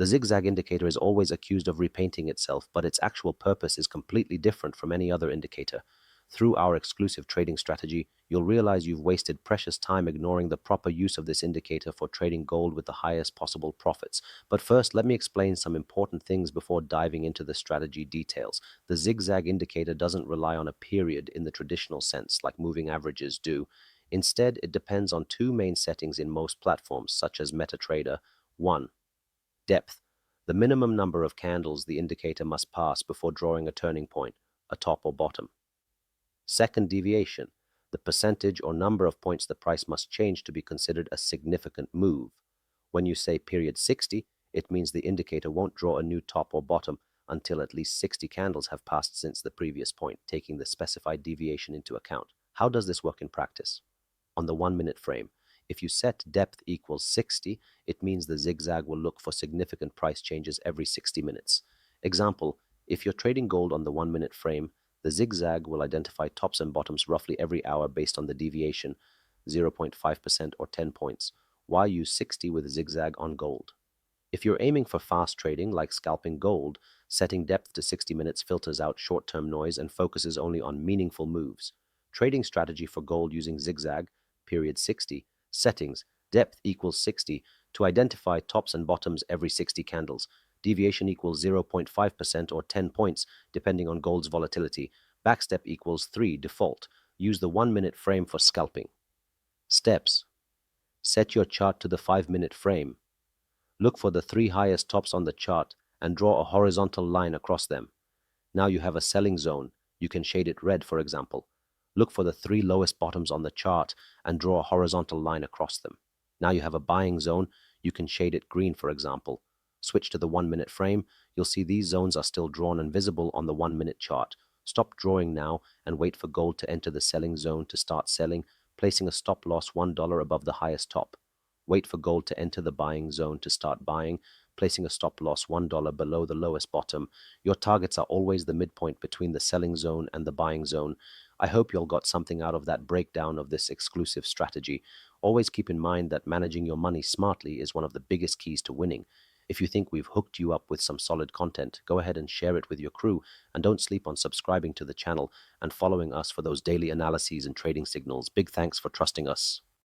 The ZigZag indicator is always accused of repainting itself, but its actual purpose is completely different from any other indicator. Through our exclusive trading strategy, you'll realize you've wasted precious time ignoring the proper use of this indicator for trading gold with the highest possible profits. But first, let me explain some important things before diving into the strategy details. The ZigZag indicator doesn't rely on a period in the traditional sense, like moving averages do. Instead, it depends on two main settings in most platforms, such as MetaTrader. 1. Depth. The minimum number of candles the indicator must pass before drawing a turning point, a top or bottom. Second, deviation, the percentage or number of points the price must change to be considered a significant move. When you say period 60, it means the indicator won't draw a new top or bottom until at least 60 candles have passed since the previous point, taking the specified deviation into account. How does this work in practice? On the 1-minute frame, if you set depth equals 60, it means the ZigZag will look for significant price changes every 60 minutes. Example, if you're trading gold on the 1-minute frame, the ZigZag will identify tops and bottoms roughly every hour based on the deviation, 0.5% or 10 points. Why use 60 with ZigZag on gold? If you're aiming for fast trading, like scalping gold, setting depth to 60 minutes filters out short-term noise and focuses only on meaningful moves. Trading strategy for gold using ZigZag, period 60, settings, depth equals 60 to identify tops and bottoms every 60 candles. Deviation equals 0.5% or 10 points, depending on gold's volatility. Backstep equals 3, default. Use the 1-minute frame for scalping. Steps. Set your chart to the 5-minute frame. Look for the 3 highest tops on the chart and draw a horizontal line across them. Now you have a selling zone. You can shade it red, for example. Look for the 3 lowest bottoms on the chart and draw a horizontal line across them. Now you have a buying zone. You can shade it green, for example. Switch to the 1-minute frame. You'll see these zones are still drawn and visible on the 1-minute chart. Stop drawing now and wait for gold to enter the selling zone to start selling, placing a stop loss $1 above the highest top. Wait for gold to enter the buying zone to start buying, placing a stop loss $1 below the lowest bottom. Your targets are always the midpoint between the selling zone and the buying zone. I hope you all got something out of that breakdown of this exclusive strategy. Always keep in mind that managing your money smartly is one of the biggest keys to winning. If you think we've hooked you up with some solid content, go ahead and share it with your crew, and don't sleep on subscribing to the channel and following us for those daily analyses and trading signals. Big thanks for trusting us.